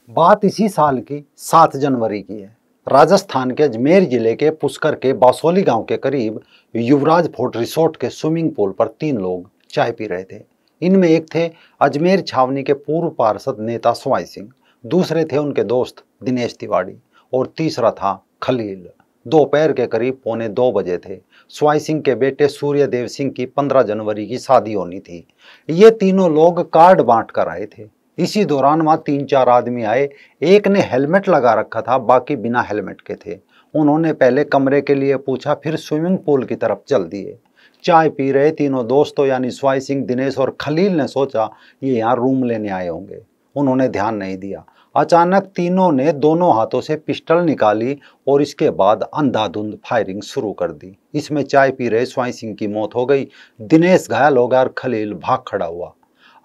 बात इसी साल की 7 जनवरी की है। राजस्थान के अजमेर जिले के पुष्कर के बासोली गांव के करीब युवराज फोर्ट रिसोर्ट के स्विमिंग पूल पर 3 लोग चाय पी रहे थे। इनमें एक थे अजमेर छावनी के पूर्व पार्षद नेता स्वाई सिंह, दूसरे थे उनके दोस्त दिनेश तिवारी और तीसरा था खलील। दोपहर के करीब 1:45 थे। स्वाई सिंह के बेटे सूर्यदेव सिंह की 15 जनवरी की शादी होनी थी। ये तीनों लोग कार्ड बांट कर आए थे। इसी दौरान वहां 3-4 आदमी आए। एक ने हेलमेट लगा रखा था, बाकी बिना हेलमेट के थे। उन्होंने पहले कमरे के लिए पूछा, फिर स्विमिंग पूल की तरफ चल दिए। चाय पी रहे तीनों दोस्तों यानी स्वाई सिंह, दिनेश और खलील ने सोचा ये यहाँ रूम लेने आए होंगे। उन्होंने ध्यान नहीं दिया। अचानक तीनों ने दोनों हाथों से पिस्टल निकाली और इसके बाद अंधाधुंध फायरिंग शुरू कर दी। इसमें चाय पी रहे स्वाई सिंह की मौत हो गई, दिनेश घायल हो गया और खलील भाग खड़ा हुआ।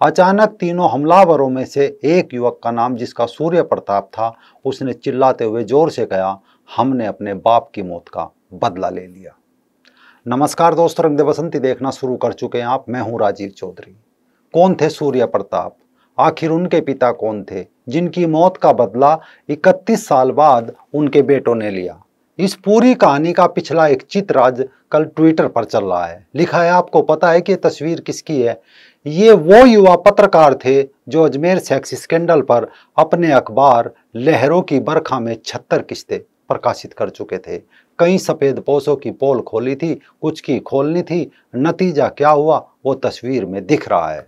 अचानक तीनों हमलावरों में से एक युवक का नाम, जिसका सूर्य प्रताप था, उसने चिल्लाते हुए जोर से कहा, हमने अपने बाप की मौत का बदला ले लिया। नमस्कार दोस्तों, रंग दे बसंती देखना शुरू कर चुके हैं आप। मैं हूं राजीव चौधरी। कौन थे सूर्य प्रताप? आखिर उनके पिता कौन थे जिनकी मौत का बदला 31 साल बाद उनके बेटों ने लिया? इस पूरी कहानी का पिछला एक चित्र आज कल ट्विटर पर चल रहा है। लिखा है, आपको पता है कि ये तस्वीर किसकी है? ये वो युवा पत्रकार थे जो अजमेर सेक्स स्कैंडल पर अपने अखबार लहरों की बरखा में 76 किस्तें प्रकाशित कर चुके थे। कई सफेद पोशों की पोल खोली थी, कुछ की खोलनी थी। नतीजा क्या हुआ वो तस्वीर में दिख रहा है।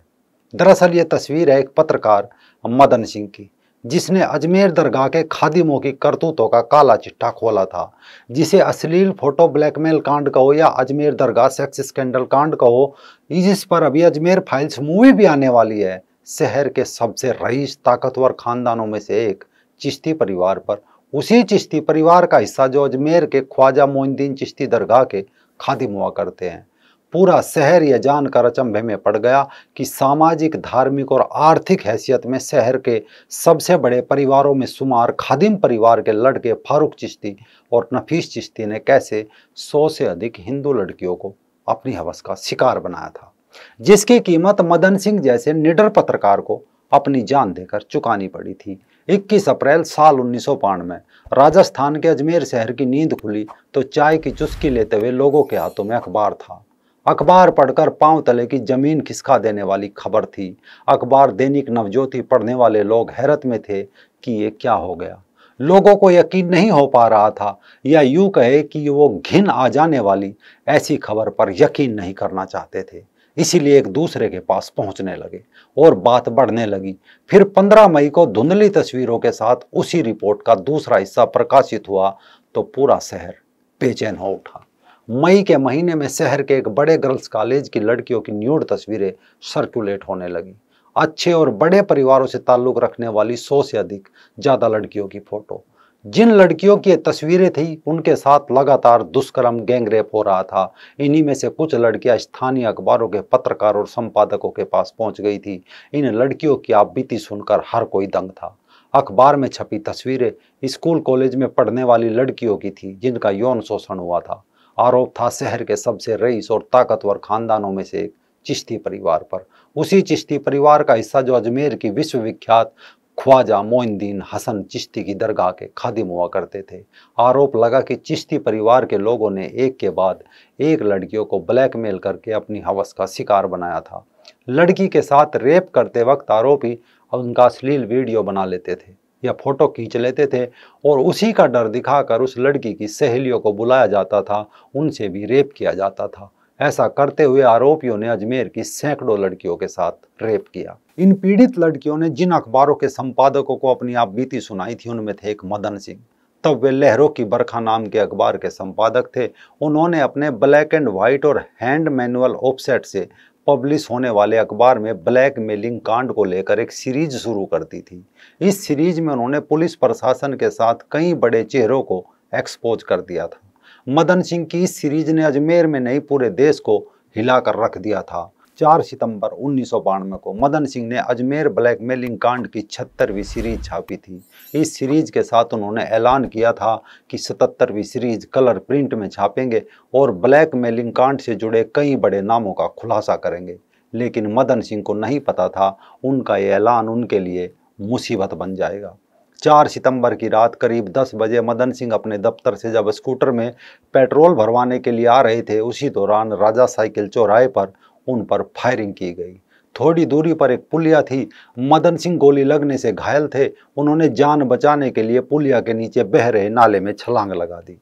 दरअसल ये तस्वीर है एक पत्रकार मदन सिंह की, जिसने अजमेर दरगाह के खादिमों की करतूतों का काला चिट्ठा खोला था। जिसे अश्लील फोटो ब्लैकमेल कांड कहो या अजमेर दरगाह सेक्स स्कैंडल कांड कहो, जिस पर अभी अजमेर फाइल्स मूवी भी आने वाली है। शहर के सबसे रईस ताकतवर खानदानों में से एक चिश्ती परिवार पर, उसी चिश्ती परिवार का हिस्सा जो अजमेर के ख्वाजा मोइनुद्दीन चिश्ती दरगाह के खादिम हुआ करते हैं। पूरा शहर यह जानकर अचंभे में पड़ गया कि सामाजिक, धार्मिक और आर्थिक हैसियत में शहर के सबसे बड़े परिवारों में शुमार खादिम परिवार के लड़के फारूक चिश्ती और नफीस चिश्ती ने कैसे 100 से अधिक हिंदू लड़कियों को अपनी हवस का शिकार बनाया था, जिसकी कीमत मदन सिंह जैसे निडर पत्रकार को अपनी जान देकर चुकानी पड़ी थी। 21 अप्रैल साल 1992 राजस्थान के अजमेर शहर की नींद खुली तो चाय की चुस्की लेते हुए लोगों के हाथों में अखबार था। अखबार पढ़कर पांव तले की जमीन खिसका देने वाली खबर थी। अखबार दैनिक नवज्योति पढ़ने वाले लोग हैरत में थे कि ये क्या हो गया। लोगों को यकीन नहीं हो पा रहा था, या यूं कहे कि वो घिन आ जाने वाली ऐसी खबर पर यकीन नहीं करना चाहते थे। इसीलिए एक दूसरे के पास पहुंचने लगे और बात बढ़ने लगी। फिर 15 मई को धुंधली तस्वीरों के साथ उसी रिपोर्ट का दूसरा हिस्सा प्रकाशित हुआ तो पूरा शहर बेचैन हो उठा। मई के महीने में शहर के एक बड़े गर्ल्स कॉलेज की लड़कियों की न्यूड तस्वीरें सर्कुलेट होने लगी। अच्छे और बड़े परिवारों से ताल्लुक रखने वाली 100 से अधिक ज्यादा लड़कियों की फोटो। जिन लड़कियों की तस्वीरें थी उनके साथ लगातार दुष्कर्म, गैंगरेप हो रहा था। इन्हीं में से कुछ लड़कियां स्थानीय अखबारों के पत्रकार और संपादकों के पास पहुंच गई थी। इन लड़कियों की आपबीती सुनकर हर कोई दंग था। अखबार में छपी तस्वीरें स्कूल कॉलेज में पढ़ने वाली लड़कियों की थी जिनका यौन शोषण हुआ था। आरोप था शहर के सबसे रईस और ताकतवर खानदानों में से एक चिश्ती परिवार पर, उसी चिश्ती परिवार का हिस्सा जो अजमेर की विश्वविख्यात ख्वाजा मोइनुद्दीन हसन चिश्ती की दरगाह के खादिम हुआ करते थे। आरोप लगा कि चिश्ती परिवार के लोगों ने एक के बाद एक लड़कियों को ब्लैकमेल करके अपनी हवस का शिकार बनाया था। लड़की के साथ रेप करते वक्त आरोपी उनका अश्लील वीडियो बना लेते थे या फोटो खींच लेते थे और उसी का डर दिखाकर उस लड़की की सहेलियों को बुलाया जाता था, उनसे भी रेप किया जाता था। ऐसा करते हुए आरोपियों ने अजमेर की सैकड़ों लड़कियों के साथ रेप किया। इन पीड़ित लड़कियों ने जिन अखबारों के संपादकों को अपनी आपबीती सुनाई थी उनमें थे एक मदन सिंह। तब वे लहरों की बरखा नाम के अखबार के संपादक थे। उन्होंने अपने ब्लैक एंड व्हाइट और हैंड मैनुअल ऑफसेट से पब्लिश होने वाले अखबार में ब्लैक मेलिंग कांड को लेकर एक सीरीज शुरू कर दी थी। इस सीरीज में उन्होंने पुलिस प्रशासन के साथ कई बड़े चेहरों को एक्सपोज कर दिया था। मदन सिंह की इस सीरीज ने अजमेर में नहीं पूरे देश को हिलाकर रख दिया था। 4 सितंबर 1992 को मदन सिंह ने अजमेर ब्लैकमेलिंग कांड की 76वीं सीरीज छापी थी। इस सीरीज के साथ उन्होंने ऐलान किया था कि 77वीं सीरीज कलर प्रिंट में छापेंगे और ब्लैकमेलिंग कांड से जुड़े कई बड़े नामों का खुलासा करेंगे। लेकिन मदन सिंह को नहीं पता था उनका ये ऐलान उनके लिए मुसीबत बन जाएगा। 4 सितंबर की रात करीब 10 बजे मदन सिंह अपने दफ्तर से जब स्कूटर में पेट्रोल भरवाने के लिए आ रहे थे, उसी दौरान राजा साइकिल चौराहे पर उन पर फायरिंग की गई। थोड़ी दूरी पर एक पुलिया थी। मदन सिंह गोली लगने से घायल थे। उन्होंने जान बचाने के लिए पुलिया के नीचे बह रहे नाले में छलांग लगा दी।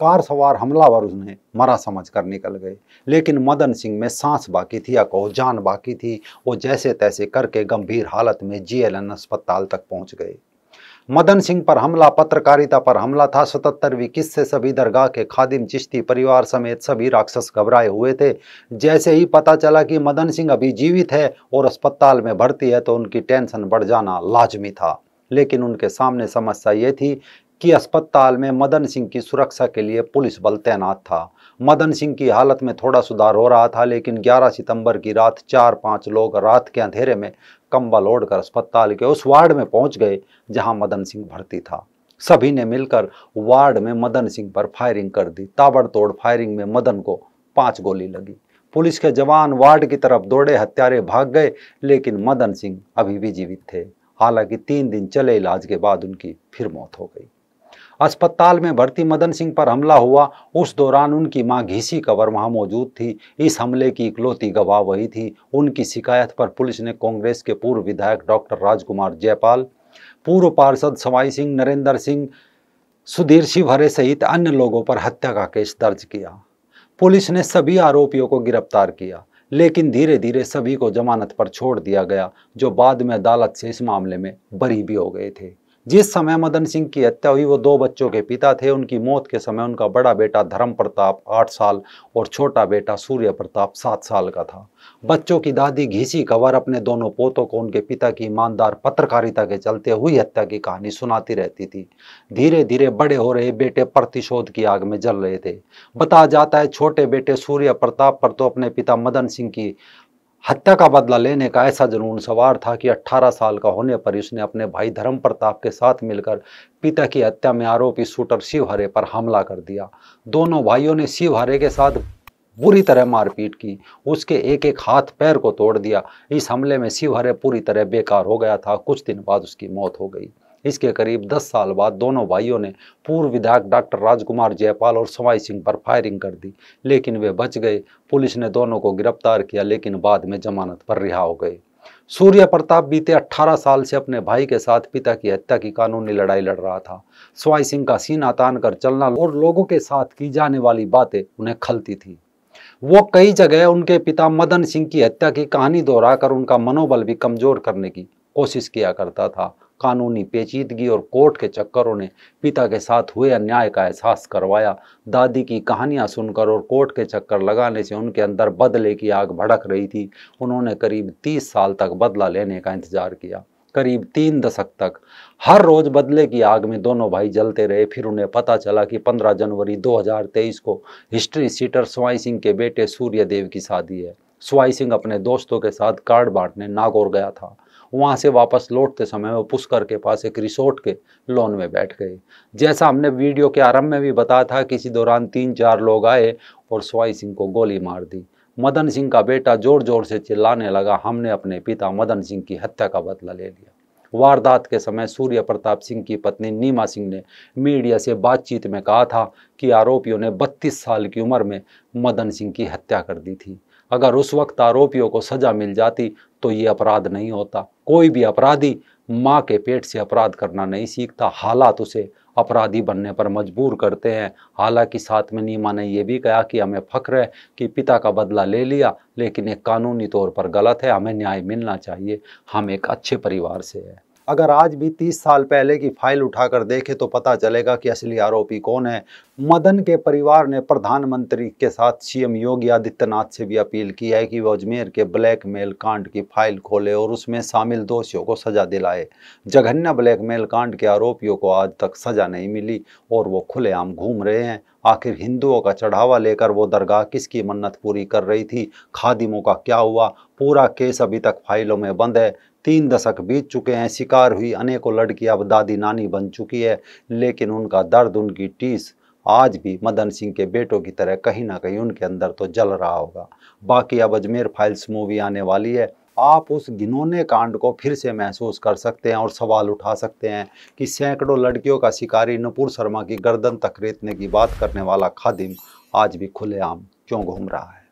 कार सवार हमलावर उन्हें मरा समझकर निकल गए, लेकिन मदन सिंह में सांस बाकी थी या कहो जान बाकी थी। वो जैसे तैसे करके गंभीर हालत में जीएलएन अस्पताल तक पहुंच गए। मदन सिंह पर हमला पत्रकारिता पर हमला था। 77वीं किस्से सभी दरगाह के खादिम चिश्ती परिवार समेत सभी राक्षस घबराए हुए थे। जैसे ही पता चला कि मदन सिंह अभी जीवित है और अस्पताल में भर्ती है तो उनकी टेंशन बढ़ जाना लाजमी था। लेकिन उनके सामने समस्या ये थी कि अस्पताल में मदन सिंह की सुरक्षा के लिए पुलिस बल तैनात था। मदन सिंह की हालत में थोड़ा सुधार हो रहा था, लेकिन 11 सितंबर की रात 4-5 लोग रात के अंधेरे में कंबल ओढ़कर अस्पताल के उस वार्ड में पहुंच गए जहां मदन सिंह भर्ती था। सभी ने मिलकर वार्ड में मदन सिंह पर फायरिंग कर दी। ताबड़तोड़ फायरिंग में मदन को 5 गोली लगी। पुलिस के जवान वार्ड की तरफ दौड़े, हत्यारे भाग गए, लेकिन मदन सिंह अभी भी जीवित थे। हालांकि 3 दिन चले इलाज के बाद उनकी फिर मौत हो गई। अस्पताल में भर्ती मदन सिंह पर हमला हुआ। उस दौरान उनकी मां घीसी कंवर वहां मौजूद थी। इस हमले की इकलौती गवाह वही थी। उनकी शिकायत पर पुलिस ने कांग्रेस के पूर्व विधायक डॉक्टर राजकुमार जयपाल, पूर्व पार्षद सवाई सिंह, नरेंद्र सिंह, सुधीर शिवहरे सहित अन्य लोगों पर हत्या का केस दर्ज किया। पुलिस ने सभी आरोपियों को गिरफ्तार किया, लेकिन धीरे धीरे सभी को जमानत पर छोड़ दिया गया, जो बाद में अदालत से इस मामले में बरी भी हो गए थे। जिस समय मदन सिंह की हत्या हुई वो 2 बच्चों के पिता थे। उनकी मौत के समय उनका बड़ा बेटा धर्म प्रताप 8 साल और छोटा बेटा सूर्य प्रताप 7 साल का था। बच्चों की दादी घीसी कंवर अपने दोनों पोतों को उनके पिता की ईमानदार पत्रकारिता के चलते हुई हत्या की कहानी सुनाती रहती थी। धीरे धीरे बड़े हो रहे बेटे प्रतिशोध की आग में जल रहे थे। बताया जाता है छोटे बेटे सूर्य प्रताप पर तो अपने पिता मदन सिंह की हत्या का बदला लेने का ऐसा जुनून सवार था कि 18 साल का होने पर उसने अपने भाई धर्म प्रताप के साथ मिलकर पिता की हत्या में आरोपी शूटर शिवहरे पर हमला कर दिया। दोनों भाइयों ने शिवहरे के साथ बुरी तरह मारपीट की, उसके एक एक हाथ पैर को तोड़ दिया। इस हमले में शिवहरे पूरी तरह बेकार हो गया था। कुछ दिन बाद उसकी मौत हो गई। इसके करीब 10 साल बाद दोनों भाइयों ने पूर्व विधायक डॉक्टर राजकुमार जयपाल और सवाई सिंह पर फायरिंग कर दी, लेकिन वे बच गए। पुलिस ने दोनों को गिरफ्तार किया, लेकिन बाद में जमानत पर रिहा हो गए। सूर्य प्रताप बीते 18 साल से अपने भाई के साथ पिता की हत्या की कानूनी लड़ाई लड़ रहा था। सवाई सिंह का सीना तान कर चलना और लोगों के साथ की जाने वाली बातें उन्हें खलती थी। वो कई जगह उनके पिता मदन सिंह की हत्या की कहानी दोहराकर उनका मनोबल भी कमजोर करने की कोशिश किया करता था। कानूनी पेचीदगी और कोर्ट के चक्करों ने पिता के साथ हुए अन्याय का एहसास करवाया। दादी की कहानियां सुनकर और कोर्ट के चक्कर लगाने से उनके अंदर बदले की आग भड़क रही थी। उन्होंने करीब 30 साल तक बदला लेने का इंतजार किया। करीब 3 दशक तक हर रोज बदले की आग में दोनों भाई जलते रहे। फिर उन्हें पता चला कि 15 जनवरी 2023 को हिस्ट्री सीटर सवाई सिंह के बेटे सूर्यदेव की शादी है। सवाई सिंह अपने दोस्तों के साथ कार्ड बांटने नागौर गया था। वहां से वापस लौटते समय वो पुष्कर के पास एक रिसोर्ट के लॉन में बैठ गए। जैसा हमने वीडियो के आरंभ में भी बताया था, किसी दौरान 3-4 लोग आए और सवाई सिंह को गोली मार दी। मदन सिंह का बेटा जोर जोर से चिल्लाने लगा, हमने अपने पिता मदन सिंह की हत्या का बदला ले लिया। वारदात के समय सूर्य प्रताप सिंह की पत्नी नीमा सिंह ने मीडिया से बातचीत में कहा था कि आरोपियों ने 32 साल की उम्र में मदन सिंह की हत्या कर दी थी। अगर उस वक्त आरोपियों को सजा मिल जाती तो ये अपराध नहीं होता। कोई भी अपराधी माँ के पेट से अपराध करना नहीं सीखता, हालात उसे अपराधी बनने पर मजबूर करते हैं। हालांकि साथ में नीमा ने यह भी कहा कि हमें फख्र है कि पिता का बदला ले लिया, लेकिन एक कानूनी तौर पर गलत है, हमें न्याय मिलना चाहिए, हम एक अच्छे परिवार से हैं। अगर आज भी 30 साल पहले की फाइल उठाकर देखें तो पता चलेगा कि असली आरोपी कौन है। मदन के परिवार ने प्रधानमंत्री के साथ सीएम योगी आदित्यनाथ से भी अपील की है कि वो अजमेर के ब्लैकमेल कांड की फाइल खोले और उसमें शामिल दोषियों को सजा दिलाए। जघन्य ब्लैकमेल कांड के आरोपियों को आज तक सजा नहीं मिली और वो खुलेआम घूम रहे हैं। आखिर हिंदुओं का चढ़ावा लेकर वो दरगाह किसकी मन्नत पूरी कर रही थी? खादिमों का क्या हुआ? पूरा केस अभी तक फाइलों में बंद है। 3 दशक बीत चुके हैं। शिकार हुई अनेकों लड़कियां अब दादी नानी बन चुकी है, लेकिन उनका दर्द, उनकी टीस आज भी मदन सिंह के बेटों की तरह कहीं ना कहीं उनके अंदर तो जल रहा होगा। बाकी अब अजमेर फाइल्स मूवी आने वाली है, आप उस घिनौने कांड को फिर से महसूस कर सकते हैं और सवाल उठा सकते हैं कि सैकड़ों लड़कियों का शिकारी नुपुर शर्मा की गर्दन तक रेतने की बात करने वाला खादिम आज भी खुलेआम क्यों घूम रहा है।